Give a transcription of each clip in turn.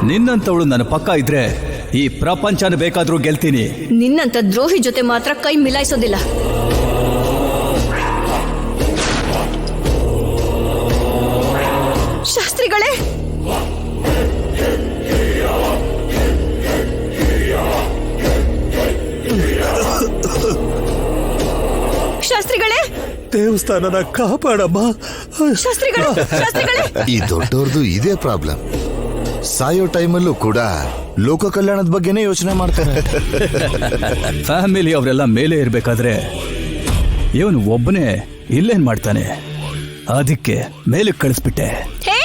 ನಿನ್ನಂತವಳು ನನ್ನ ಪಕ್ಕ ಇದ್ರೆ ಈ ಪ್ರಪಂಚನ ಬೇಕಾದ್ರೂ ಗೆಲ್ತೀನಿ. ನಿನ್ನಂತ ದ್ರೋಹಿ ಜೊತೆ ಮಾತ್ರ ಕೈ ಮಿಲಾಯಿಸೋದಿಲ್ಲ. ಶಾಸ್ತ್ರಿಗಳೇ, ಶಾಸ್ತ್ರಿಗಳೇ, ದೇವಸ್ಥಾನನ ಕಾಪಾಡಮ್ಮ. ಶಾಸ್ತ್ರಿಗಳೇ, ಶಾಸ್ತ್ರಿಗಳೇ. ಈ ದೊಡ್ಡವ್ರದ್ದು ಇದೇ ಪ್ರಾಬ್ಲಮ್. ಸಾಯೋ ಟೈಮಲ್ಲೂ ಕೂಡ ಲೋಕ ಕಲ್ಯಾಣದ ಬಗ್ಗೆನೇ ಯೋಚನೆ ಮಾಡ್ತಾರೆ. ಫ್ಯಾಮಿಲಿ ಅವರೆಲ್ಲ ಮೇಲೆ ಇರ್ಬೇಕಾದ್ರೆ ಇವನು ಒಬ್ಬನೇ ಇಲ್ಲೇನ್ ಮಾಡ್ತಾನೆ? ಅದಕ್ಕೆ ಮೇಲೆ ಕಳಿಸ್ಬಿಟ್ಟೆ. ಹೇ,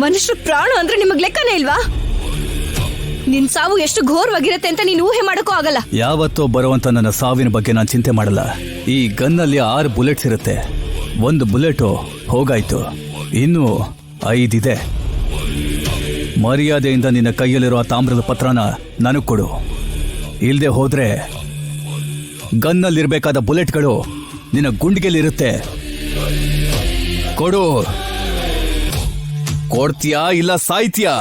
ಮನುಷ್ಯ ಪ್ರಾಣ ಅಂದ್ರೆ ನಿಮಗ್ ಲೆಕ್ಕನೇ ಇಲ್ವಾ? ನಿನ್ ಸಾವು ಎಷ್ಟು ಘೋರವಾಗಿರತ್ತೆ ಅಂತ ನೀನು ಊಹೆ ಮಾಡಕ್ಕೂ ಆಗಲ್ಲ. ಯಾವತ್ತೋ ಬರುವಂತ ನನ್ನ ಸಾವಿನ ಬಗ್ಗೆ ನಾನು ಚಿಂತೆ ಮಾಡಲ್ಲ. ಈ ಗನ್ನಲ್ಲಿ 6 ಬುಲೆಟ್ಸ್ ಇರುತ್ತೆ. 1 ಬುಲೆಟ್ ಹೋಗಾಯ್ತು, ಇನ್ನೂ 5 ಇದೆ. ಮರ್ಯಾದೆಯಿಂದ ನಿನ್ನ ಕೈಯಲ್ಲಿರೋ ತಾಮ್ರದ ಪತ್ರನ ನನಗ್ ಕೊಡು. ಇಲ್ದೆ ಹೋದ್ರೆ ಗನ್ನಲ್ಲಿರ್ಬೇಕಾದ ಬುಲೆಟ್ಗಳು ನಿನ್ನ ಗುಂಡಿಗೆಲಿರುತ್ತೆ. ಕೊಡು. ಕೊಡ್ತೀಯಾ ಇಲ್ಲ ಸಾಯ್ತೀಯಾ?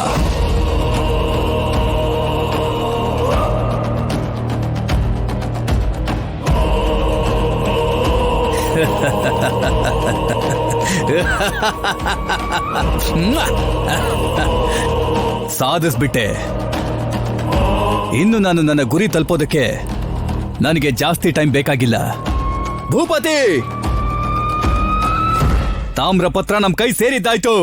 ಸಾಧಿಸ್ಬಿಟ್ಟೆ. ಇನ್ನು ನಾನು ನನ್ನ ಗುರಿ ತಲುಪೋದಕ್ಕೆ ನನಗೆ ಜಾಸ್ತಿ ಟೈಮ್ ಬೇಕಾಗಿಲ್ಲ. ಭೂಪತಿ, ತಾಮ್ರಪತ್ರ ನಮ್ ಕೈ ಸೇರಿದ್ದಾಯ್ತು.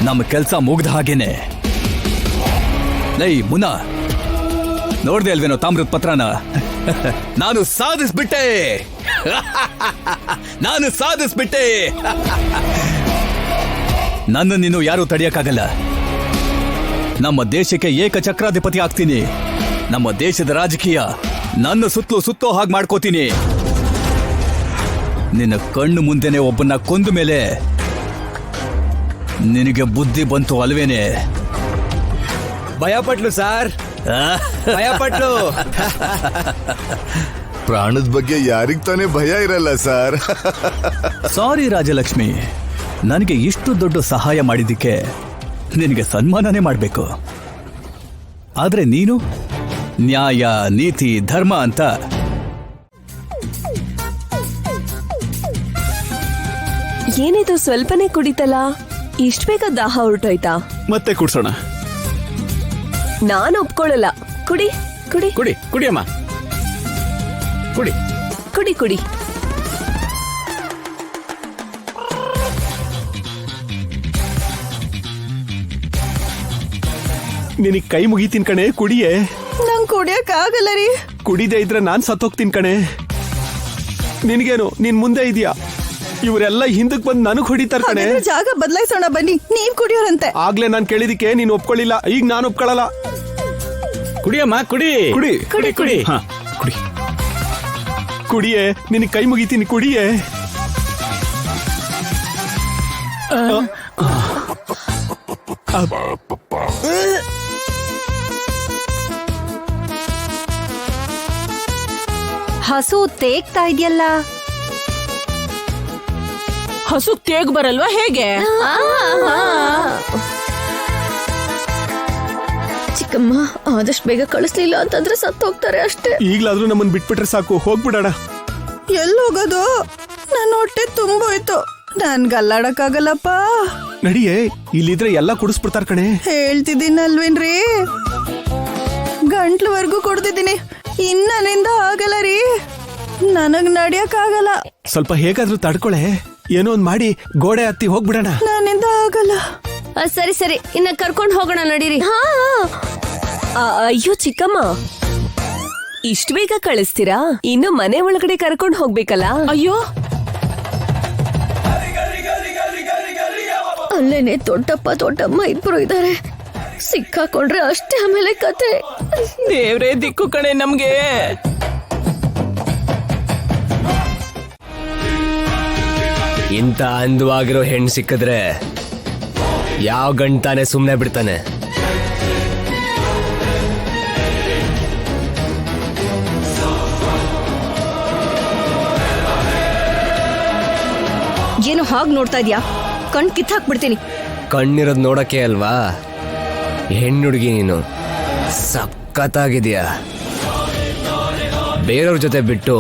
ನಮ್ಮ ಕೆಲ್ಸ ಮುಗ್ದ ಹಾಗೇನೆ. ಲೈ ಮುನ್ನ, ನೋಡ್ದೆ ಅಲ್ವೇನೋ ತಾಮ್ರದ ಪತ್ರನ? ನಾನು ಸಾಧಿಸ್ಬಿಟ್ಟೆ. ನಾನು ಸಾಧಿಸ್ಬಿಟ್ಟೆ. ನನ್ನ ನೀನು ಯಾರು ತಡೆಯಕ್ಕಾಗಲ್ಲ. ನಮ್ಮ ದೇಶಕ್ಕೆ ಏಕಚಕ್ರಾಧಿಪತಿ ಆಗ್ತೀನಿ. ನಮ್ಮ ದೇಶದ ರಾಜಕೀಯ ನನ್ನ ಸುತ್ತೋ ಹಾಗೆ ಮಾಡ್ಕೋತೀನಿ. ನಿನ್ನ ಕಣ್ಣು ಮುಂದೆನೆ ಒಬ್ಬನ್ನ ಕೊಂದ ಮೇಲೆ ನಿನಗೆ ಬುದ್ಧಿ ಬಂತು ಅಲ್ವೇನೆ? ಭಯಪಟ್ಲು ಸಾರ್, ಭಯಪಟ್ಲು. ಪ್ರಾಣದ ಬಗ್ಗೆ ಯಾರಿಗ್ ತಾನೇ ಭಯ ಇರಲ್ಲ ಸರ್. ಸಾರಿ ರಾಜಲಕ್ಷ್ಮಿ, ನನಗೆ ಇಷ್ಟು ದೊಡ್ಡ ಸಹಾಯ ಮಾಡಿದ್ದಕ್ಕೆ ನಿನಗೆ ಸನ್ಮಾನನೇ ಮಾಡಬೇಕು. ಆದ್ರೆ ನೀನು ನ್ಯಾಯ, ನೀತಿ, ಧರ್ಮ ಅಂತ ಏನಿದು ಸ್ವಲ್ಪನೇ ಕುಡಿತಲ್ಲ, ಇಷ್ಟ ಬೇಗ ದಾಹ ಹೊರಟೋಯ್ತಾ? ಮತ್ತೆ ಕುಡ್ಸೋಣ. ನಾನು ಒಪ್ಕೊಳ್ಳಲ್ಲ. ಕುಡಿ ಕುಡಿ ಕುಡಿ ಕುಡಿಯಮ್ಮ, ಕುಡಿ ಕುಡಿ ಕುಡಿ. ನಿನಗ್ ಕೈ ಮುಗಿತೀನಿ ಕಣೆ, ಕುಡಿಯೇ. ನಂಗ್ ಕುಡಿಯಕ್ ಆಗಲ್ಲ ರೀ. ಕುಡಿದೇ ಇದ್ರೆ ನಾನ್ ಸತ್ತೋಗ್ತೀನಿ ಕಣೆ. ನಿನ್ಗೇನು, ನೀನ್ ಮುಂದೆ ಇದೆಯಾ? ಇವರೆಲ್ಲ ಹಿಂದಕ್ ಬಂದು ನನಗ್ ಹೊಡಿತಾರ ಕಣೆ. ಜಾಗ ಬದಲಾಯಿಸೋಣ ಬನ್ನಿ, ನೀವ್ ಕುಡಿಯೋರಂತೆ. ಆಗ್ಲೇ ನಾನ್ ಕೇಳಿದಕ್ಕೆ ನೀನ್ ಒಪ್ಕೊಳ್ಳಿಲ್ಲ, ಈಗ ನಾನ್ ಒಪ್ಕೊಳ್ಳಲ್ಲ. ಕುಡಿಯಮ್ಮ, ಕುಡಿ ಕುಡಿ ಕುಡಿ ಕುಡಿ. ಹಾ, ಕುಡಿ ಕುಡಿಯೇ. ನಿನಗ್ ಕೈ ಮುಗಿತೀನಿ, ಕುಡಿಯೇ. ಹಸು ತೇಗ್ತಾ ಇದೆಯಲ್ಲ. ಹಸು ತೇಗ್ ಬರಲ್ವಾ ಹೇಗೆ? ಚಿಕ್ಕಮ್ಮ, ಆದಷ್ಟು ಬೇಗ ಕಳಿಸ್ಲಿಲ್ಲ ಅಂತಂದ್ರೆ ಸತ್ತು ಹೋಗ್ತಾರೆ ಅಷ್ಟೇ. ಈಗ್ಲಾದ್ರೂ ನಮ್ಮನ್ ಬಿಟ್ಬಿಟ್ರೆ ಸಾಕು, ಹೋಗ್ಬಿಡೋಣ. ಎಲ್ಲಿ ಹೋಗೋದು? ನನ್ನ ಹೊಟ್ಟೆ ತುಂಬೋಯ್ತು, ನನ್ಗೆ ಅಲ್ಲಾಡಕ್ಕಾಗಲ್ಲಪ್ಪ. ನಡಿಯೇ, ಇಲ್ಲಿದ್ರೆ ಎಲ್ಲ ಕುಡಿಸ್ಬಿಡ್ತಾರ ಕಣೆ. ಹೇಳ್ತಿದ್ದೀನಲ್ವೇನ್ರಿ, ಗಂಟ್ಲವರೆಗೂ ಕುಡ್ದಿದ್ದೀನಿ, ಇನ್ನಲ್ಲಿಂದ ಆಗಲ್ಲ ರೀ. ನನಗ್ ನಡಿಯಕ್ಕಾಗಲ್ಲ. ಸ್ವಲ್ಪ ಹೇಗಾದ್ರೂ ತಡ್ಕೊಳೆ. ಏನೋ ಒಂದ್ ಮಾಡಿ ಗೋಡೆ ಹತ್ತಿ ಹೋಗ್ಬಿಡೋಣ. ನನ್ನಿಂದ ಆಗಲ್ಲ. ಸರಿ ಸರಿ, ಇನ್ನ ಕರ್ಕೊಂಡು ಹೋಗೋಣ ನಡೀರಿ. ಅಯ್ಯೋ ಚಿಕ್ಕಮ್ಮ, ಇಷ್ಟ ಬೇಗ ಕಳಿಸ್ತೀರಾ? ಇನ್ನು ಮನೆ ಒಳಗಡೆ ಕರ್ಕೊಂಡು ಹೋಗ್ಬೇಕಲ್ಲ. ಅಯ್ಯೋ, ಅಲ್ಲೇನೆ ದೊಡ್ಡಪ್ಪ ದೊಡ್ಡಮ್ಮ ಇಬ್ರು ಇದ್ದಾರೆ. ಸಿಕ್ಕಾಕೊಂಡ್ರೆ ಅಷ್ಟೇ ಆಮೇಲೆ ಕತೆ. ದೇವ್ರೇ ದಿಕ್ಕು ಕಣೆ ನಮ್ಗೆ. ಇಂಥ ಅಂದವಾಗಿರೋ ಹೆಣ್ಣು ಸಿಕ್ಕಿದ್ರೆ ಯಾವ ಗಂಟಾನೆ ಸುಮ್ಮನೆ ಬಿಡ್ತಾನೆ? ಏನು ಹಾಗೆ ನೋಡ್ತಾ ಇದ್ಯಾ? ಕಣ್ ಕಿತ್ತಾಕ್ಬಿಡ್ತೀನಿ. ಕಣ್ಣಿರೋದ್ ನೋಡಕ್ಕೆ ಅಲ್ವಾ? ಹೆಣ್ಣುಡುಗಿ ನೀನು ಸಖತ್ತಾಗಿದ್ಯಾ. ಬೇರೆಯವ್ರ ಜೊತೆ ಬಿಟ್ಟು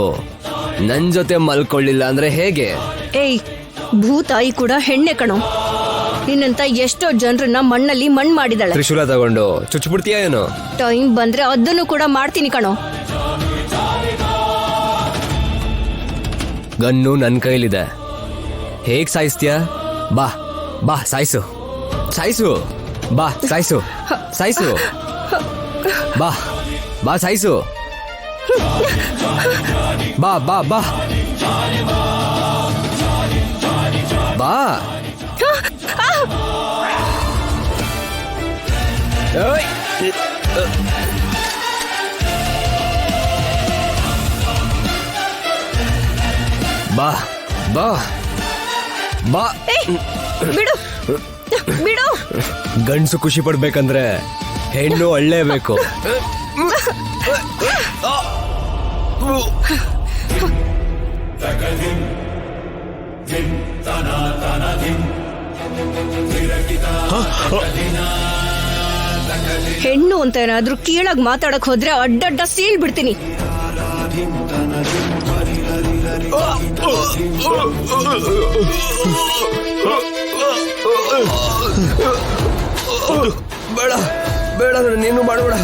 ನನ್ ಜೊತೆ ಮಲ್ಕೊಳ್ಳಿಲ್ಲ ಅಂದ್ರೆ ಹೇಗೆ? ಏಯ್, ಭೂತಾಯಿ ಕೂಡ ಹೆಣ್ಣೆ ಕಣೋ. ನಿನ್ನಂತ ಎಷ್ಟೋ ಜನರನ್ನ ಮಣ್ಣಲ್ಲಿ ಮಣ್ಣು ಮಾಡಿದಾಳೆ. ತ್ರಿಶೂಲ ತಗೊಂಡು ಚುಚ್ಬಿಡ್ತೀಯ ಏನು? ಟೈಮ್ ಬಂದ್ರೆ ಅದನ್ನು ಕೂಡ ಮಾಡ್ತೀನಿ ಕಣೋ. ಗನ್ನು ನನ್ ಕೈಲಿದೆ. ಹೇಗ್ ಸಾಯಿಸ್ತೀಯ? ಬಾ ಬಾ ಸಾಯಿಸು ಸಾಯಿಸು. ಬಾ ಸಾಯಿಸು ಸಾಯಿಸು. ಬಾ ಬಾ ಸಾಯಿಸು. ಬಾ ಬಾ ಬಾ ಬಾ. ಏಯ್! ಬಾ ಬಾ ಬಾ. ಬಿಡು ಬಿಡು. ಗಂಡ್ಸು ಖುಷಿ ಪಡ್ಬೇಕಂದ್ರೆ ಹೆಣ್ಣು ಅಳ್ಳೇಬೇಕು. ಹೆಣ್ಣು ಅಂತ ಏನಾದ್ರೂ ಕೀಳಾಗ್ ಮಾತಾಡಕ್ ಹೋದ್ರೆ ಅಡ್ಡಡ್ಡ ಸೀಳ್ ಬಿಡ್ತೀನಿ. ಬೇಡ ಬೇಡ, ನೀನು ಮಾಡಬೇಡ.